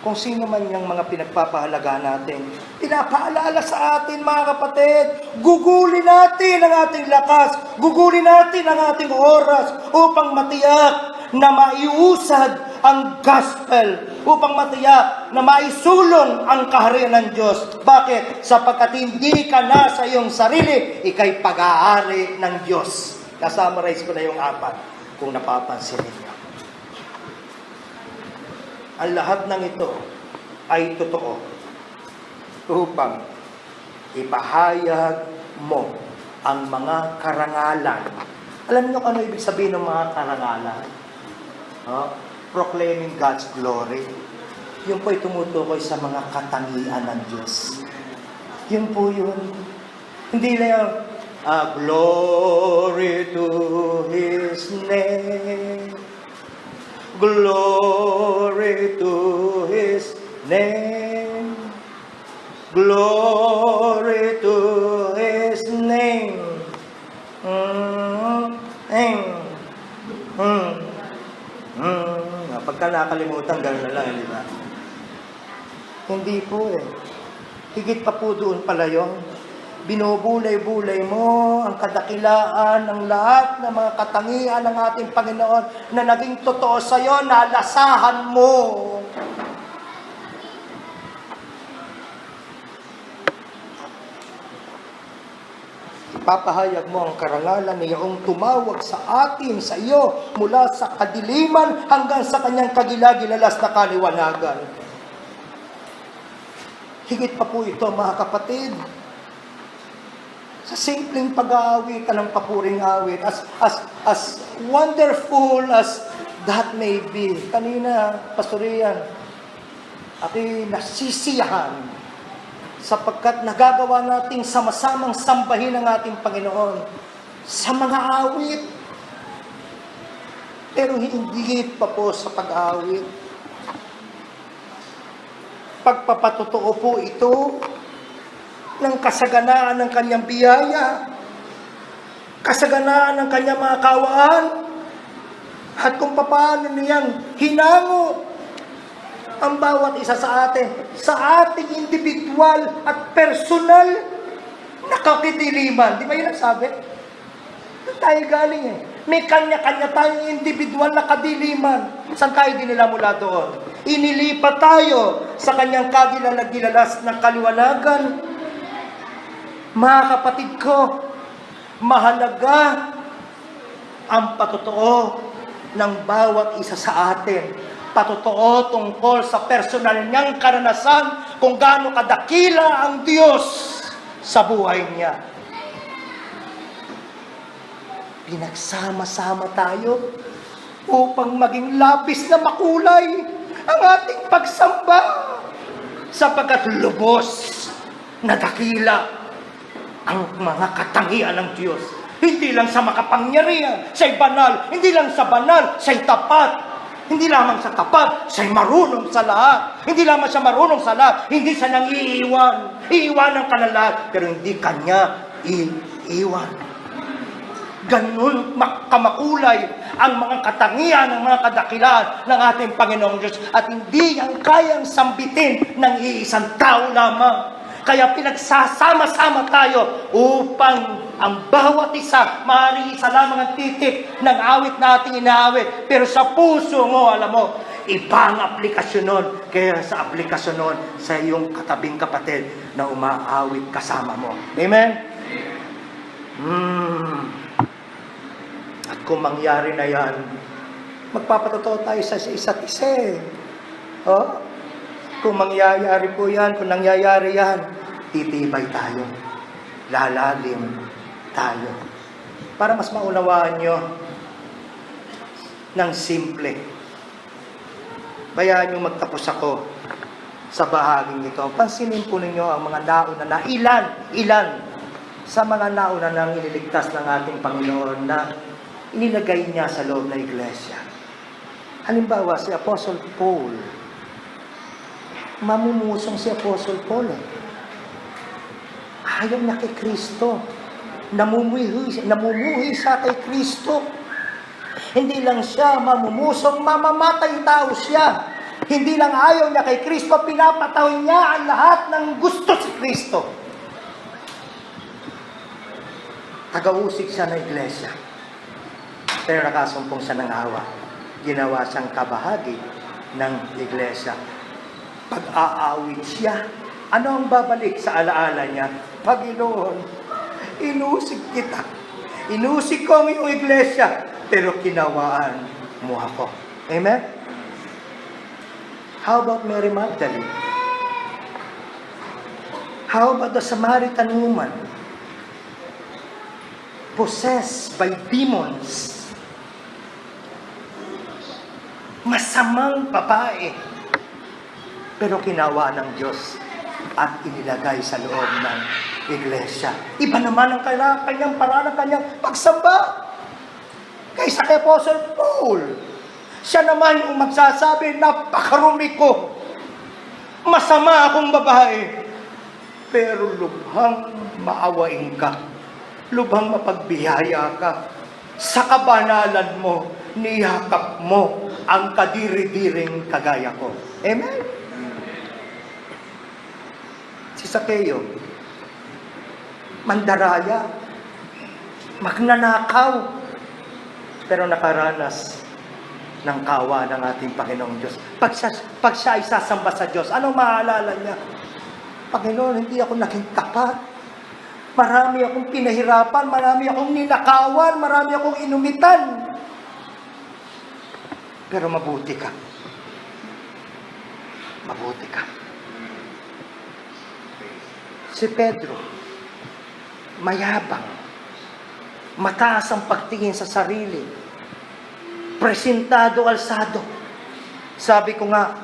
[SPEAKER 1] Kung sino man yung mga pinagpapahalaga natin, pinapaalala sa atin, mga kapatid, gugulin natin ang ating lakas, gugulin natin ang ating oras upang matiyak na maiusad ang gospel, upang matiyak na maisulong ang kaharian ng Diyos. Bakit? Sapagkat hindi ka na sa iyong sarili, ikay pag-aari ng Diyos. Nasummarize ko na yung 4, kung napapansin ninyo. Ang lahat ng ito ay totoo upang ipahayag mo ang mga karangalan. Alam niyo ano ibig sabihin ng mga karangalan? Proclaiming God's glory. Yung po'y tumutukoy sa mga katangian ng Diyos. Yun po yun. Hindi na yung, glory to His name. Glory to His name. Glory to His name. Pagka nakalimutan, gano'n na lang, di ba? Hindi po eh. Higit pa po doon pala yun. Binubulay-bulay mo ang kadakilaan ng lahat ng mga katangian ng ating Panginoon na naging totoo sa iyo, nalasahan mo. Ipapahayag mo ang karangalan niyong tumawag sa atin, sa iyo, mula sa kadiliman hanggang sa kanyang kagilagilalas na kaliwanagan. Higit pa po ito, mga kapatid. Sa simpleng pag-aawit ng papuring awit, as wonderful as that may be. Kanina, Pastor Ian, ako'y nasisiyahan sapagkat nagagawa nating sama-samang sambahin ang ating Panginoon sa mga awit. Pero hindi pa po sa pag-awit. Pagpapatotoo po ito ng kasaganaan ng kanyang biyaya, kasaganaan ng kanyang mga kawaan, at kung paano niyang hinango ang bawat isa sa atin, sa ating individual at personal na kakidiliman. Di ba yun ang sabi? Doon tayo galing eh. May kanya-kanya tayong individual na kadiliman. Saan tayo dinila mula doon? Inilipat tayo sa kanyang kagilalas na kaliwanagan. Mga kapatid ko, mahalaga ang patotoo ng bawat isa sa atin. Patotoo tungkol sa personal niyang karanasan kung gaano kadakila ang Diyos sa buhay niya. Pinagsama-sama tayo upang maging labis na makulay ang ating pagsamba sapagkat lubos na dakila ang mga katangian ng Diyos. Hindi lang sa makapangyarihan, siya'y banal. Hindi lang sa banal, siya'y tapat. Hindi lamang sa tapat, siya'y marunong sa lahat. Hindi lamang siya marunong sa lahat, hindi siya nang iiwan. Iiwanan ka ng lahat, pero hindi kanya iiwan. Ganun kamakulay ang mga katangian ng mga kadakilaan ng ating Panginoong Diyos. At hindi ang kayang sambitin ng iisang tao lamang. Kaya pinagsasama-sama tayo upang ang bawat isa, maaaring isa lamang ang titik ng awit na ating inaawit. Pero sa puso mo, alam mo, ibang aplikasyon nun. Kaya sa aplikasyon nun, sa iyong katabing kapatid na umaawit kasama mo. Amen? At kung mangyari na yan, magpapatotoo tayo sa isa't isa eh. Oh? Kung mangyayari po yan, kung nangyayari yan, titibay tayo. Lalalim tayo. Para mas maunawaan nyo ng simple. Bayaan nyo magtapos ako sa bahaging ito. Pansinin po ninyo ang mga nauna na ilan sa mga nauna nang iniligtas ng ating Panginoon na inilagay niya sa loob ng iglesia. Halimbawa, si Apostle Paul. Mamumusong si Apostle Paul eh. Ayaw niya kay Kristo. Namumuhi siya kay Kristo. Hindi lang siya mamumusong, mamamatay tao siya. Hindi lang ayaw niya kay Kristo, pinapataw niya ang lahat ng gusto si Kristo. Tagausig siya ng iglesia. Pero nakasumpong siya ng awa. Ginawa siyang kabahagi ng iglesia. Pag-aawit siya, ano ang babalik sa alaala niya? Panginoon, inusig kita. Inusig ko ang iyong iglesia, pero kinawaan mo ako. Amen? How about Mary Magdalene? How about the Samaritan woman? Possessed by demons. Masamang babae. Pero kinawa ng Diyos. at inilagay sa loob ng iglesia. Iba naman ang kanyang paraan, ang kanyang pagsamba kaysa kay Apostle Paul. Siya naman yung magsasabi, napakarumi ko, masama akong babae, pero lubhang maawain ka, lubhang mapagbiyaya ka. Sa kabanalan mo, niyakap mo ang kadiri-diring kagaya ko. Amen? Si Sakeo, mandaraya, magnanakaw, pero nakaranas ng kawa ng ating Panginoong Diyos. Pag siya ay sasamba sa Diyos, anong maalala niya? Panginoon, hindi ako naging tapat. Marami akong pinahirapan, marami akong ninakawan, marami akong inumitan. Pero mabuti ka. Mabuti ka. Si Pedro, mayabang, mataas ang pagtingin sa sarili, presentado, alsado. Sabi ko nga,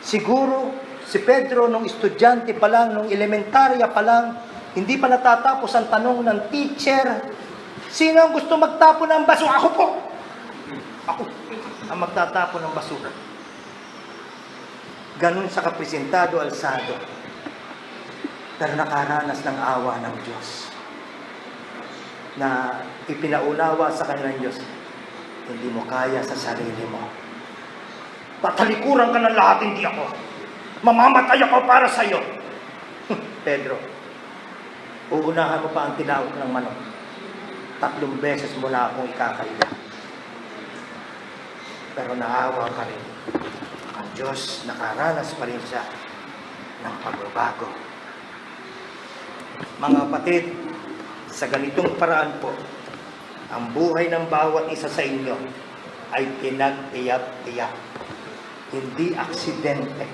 [SPEAKER 1] siguro si Pedro nung estudyante pa lang, nung elementarya pa lang, hindi pa natatapos ang tanong ng teacher, sino ang gusto magtapon ng basura? Ako po! Ako ang magtatapon ng basura. Ganun sa kapresentado, alsado. Pero nakaranas ng awa ng Diyos na ipinaunawa sa kanilang Diyos, hindi mo kaya sa sarili mo. Tatalikuran ka ng lahat, hindi ako. Mamamatay ako para sa iyo. Pedro, uunahan mo pa ang tinaok ng manok. 3 beses mo na akong ikakaila. Pero naawa ka rin. Ang Diyos, nakaranas pa rin siya ng pagbabago. Mga kapatid, sa ganitong paraan po, ang buhay ng bawat isa sa inyo ay pinag-iyak-iyak. Hindi aksidente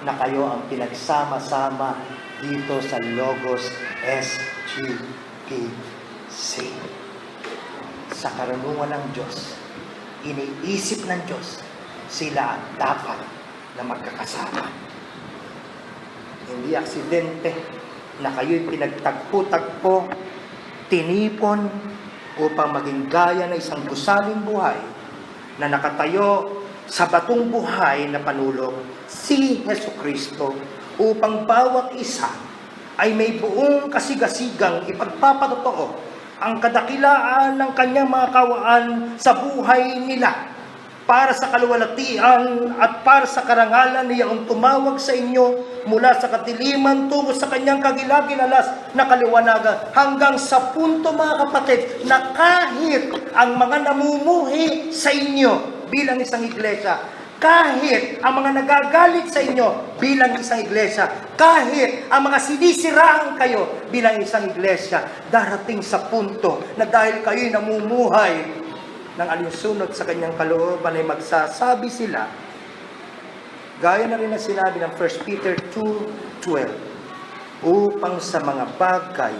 [SPEAKER 1] na kayo ang pinagsama-sama dito sa Logos SGPC. Sa karunungan ng Diyos, iniisip ng Diyos, sila ang dapat na magkakasama. Hindi aksidente na kayo'y pinagtagpo-tagpo, tinipon, upang maging gaya ng isang gusaling buhay na nakatayo sa batong buhay na panulong, si Jesucristo, upang bawat isa ay may buong kasigasigang ipagpapatotoo ang kadakilaan ng kanyang mga kawaan sa buhay nila para sa kaluwalhatian at para sa karangalan niya ang tumawag sa inyo mula sa kadiliman tungo sa kanyang kagilagilalas na kaliwanagan hanggang sa punto, mga kapatid, na kahit ang mga namumuhi sa inyo bilang isang iglesia, kahit ang mga nagagalit sa inyo bilang isang iglesia, kahit ang mga sinisiraan kayo bilang isang iglesia, darating sa punto na dahil kayo'y namumuhay ng alinsunod sa kanyang kalooban ay magsasabi sila, gaya na rin na sinabi ng 1 Peter 2:12, upang sa mga bagay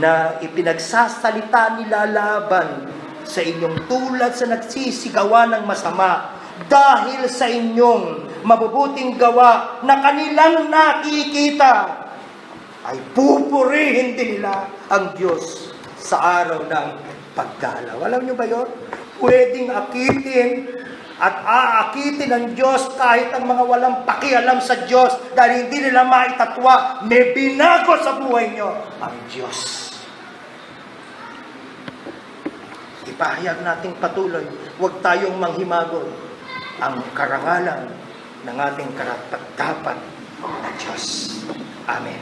[SPEAKER 1] na ipinagsasalita nila laban sa inyong tulad sa nagsisigawan ng masama, dahil sa inyong mabubuting gawa na kanilang nakikita, ay pupurihin din nila ang Diyos sa araw ng pagdalaw. Alam nyo ba yun? Pwedeng akitin at aakitin ng Diyos kahit ang mga walang pakialam sa Diyos dahil hindi nila maitatwa, may binago sa buhay nyo ang Diyos. Ipahayag nating patuloy, huwag tayong manghimagon ang karangalan ng ating karapat-dapat na Diyos. Amen.